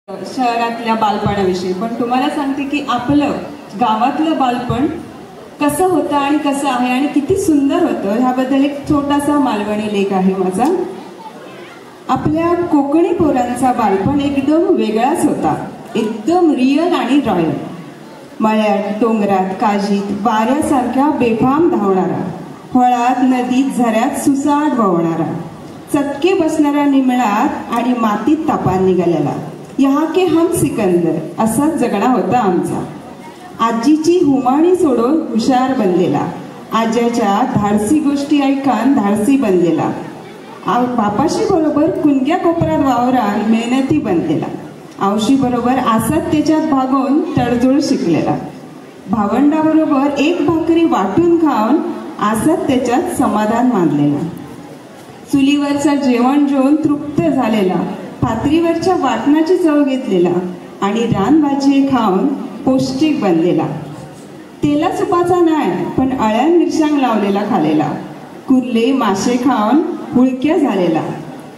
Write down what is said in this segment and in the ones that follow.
शहरातल्या बालपणाविषयी, पण तुम्हाला सांगते की आपलं गावातलं बालपण कसं होतं आणि कसं आहे आणि किती सुंदर होतं ह्याबद्दल एक छोटासा मालवणी लेख आहे माझा. आपल्या कोकणी पोरांचा बालपण एकदम वेगळाच होता, एकदम रिअल आणि रॉयल. मळ्यात, डोंगरात, काजीत, वाऱ्यासारख्या बेफाम धावणारा, फळात, नदीत, झऱ्यात सुसाट वावणारा, चटके बसणाऱ्या निमळात आणि मातीत तापान निघालेला, यहाँ के हम सिकंदर असाच जगणा होता आमचा. आजीची हुमाणी सोडून हुशार बनलेला, आज्याच्या धाडसी गोष्टी ऐकान धाडसी बनलेला, बापाशी बरोबर कुणक्या कोपऱ्यात वावरान मेहनती बनलेला, आवशी बरोबर आसात त्याच्यात भागून तडजोड शिकलेला, भावंडाबरोबर एक भाकरी वाटून खाऊन आसात त्याच्यात समाधान मानलेला, चुलीवरचं जेवण जेवून तृप्त झालेला, पातळीवरच्या वाटणाची चव घेतलेला आणि रानभाजी खाऊन पौष्टिक बनलेला, तेला सुपाचा नाही पण अळ्या मिरशांग लावलेला खालेला, कुर्ले मासे खाऊन हुळक्या झालेला,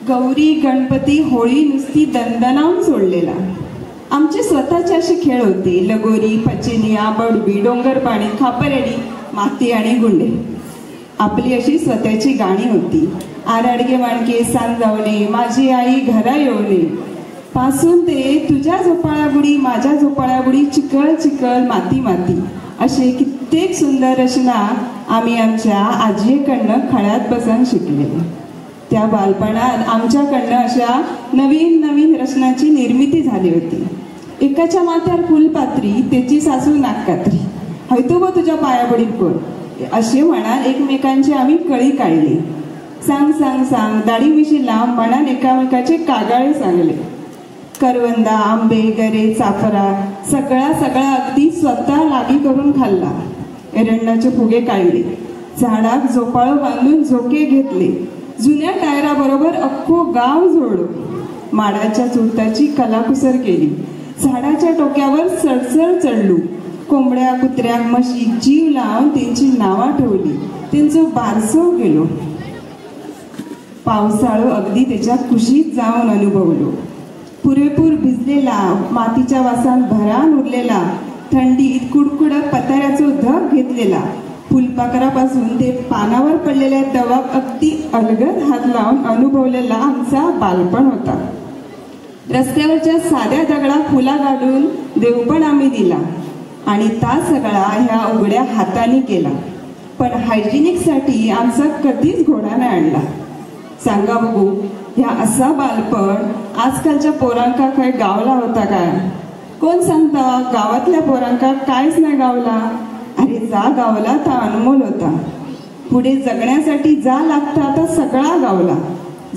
गौरी गणपती होळी नुसती दणदणावून सोडलेला. आमचे स्वतःचे असे खेळ होते, लगोरी, पचिनिया, बडबी, डोंगर पाणी, खापरेडी, माती आणि गुंडे. आपली अशी स्वतःची गाणी होती, आराडगे माणके सांजावणे, माझी आई घरा येऊने, पासून ते तुझ्या झोपाळ्या बुडी माझ्या झोपाळ्या बुडी, चिकळ चिकळ माती माती, असे कित्येक सुंदर रचना आम्ही आमच्या आजीकडनं खळ्यात बसून शिकले. त्या बालपणात आमच्याकडनं अशा नवीन नवीन रचनाची निर्मिती झाली होती. एकाच्या माथ्यावर फुलपात्री, त्याची सासू नागकात्री, हैतो बा तुझ्या पायाबडीत कोण, असे म्हणा एकमेकांची आम्ही कळी काढली. सांग सांग सांग दाढी मिशी लांब म्हणा एकामेकाचे कागाळे सांगले. करवंदा, आंबे, गरे, चाफरा सगळा सगळा अगदी स्वतः लागी करून खाल्ला. एरंडाचे फुगे काढले, झाडात झोपाळं बांधून झोके घेतले, जुन्या टायराबरोबर अख्खो गाव जोडलो, माडाच्या चुलताची कलाकुसर केली, झाडाच्या टोक्यावर सडसड चढलो, कोंबड्या कुत्र्या म्हशी जीव लावून त्यांची नावं ठेवली, त्यांचं बारसो गेलो. पावसाळो अगदी त्याच्या कुशीत जाऊन अनुभवलो. पुरेपूर भिजलेला, मातीच्या वासान भरान उरलेला, थंडीत कुडकुडत पताऱ्याचो धग घेतलेला, फुलपाखरापासून ते पानावर पडलेल्या दवात अगदी अलगद हात लावून अनुभवलेला आमचा बालपण होता. रस्त्यावरच्या साध्या दगडात फुला गाडून देव पण आम्ही दिला आणि ता सगळा ह्या उघड्या हाताने केला. पण हायजिनिकसाठी आमचा कधीच घोडा नाही आणला. सांगा बघू, ह्या असा बालपण आजकालच्या पोरांका काय गावला होता काय? कोण सांगता गावातल्या पोरांका कायच नाही गावला? अरे जा गावला तर अनमोल होता. पुढे जगण्यासाठी जा लागता आता सगळा गावला.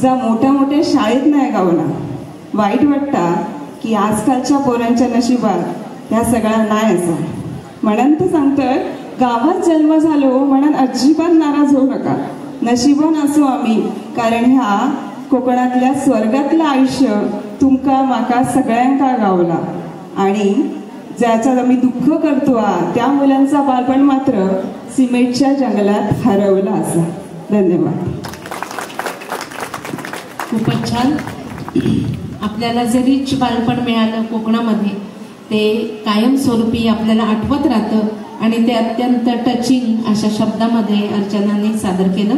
जा मोठ्या मोठ्या शाळेत नाही गावला. वाईट वाटता की आजकालच्या पोरांच्या नशिबात ह्या सगळा नाही असा. म्हणून तर सांगतोय, गावात जन्म झालो म्हणून अजिबात नाराज होऊ नका. नशिबान असो आम्ही, कारण ह्या कोकणातल्या स्वर्गातलं आयुष्य तुमका माका सगळ्यांका गावला. आणि ज्याच्यात आम्ही दुःख करतो त्या मुलांचा बालपण मात्र सिमेंटच्या जंगलात हरवला असा. धन्यवाद. खूपच छान. आपल्याला जे रिच बालपण मिळालं कोकणामध्ये, ते कायमस्वरूपी आपल्याला आठवत राहतं आणि ते अत्यंत टचिंग अशा शब्दामध्ये अर्चनाने सादर केलं.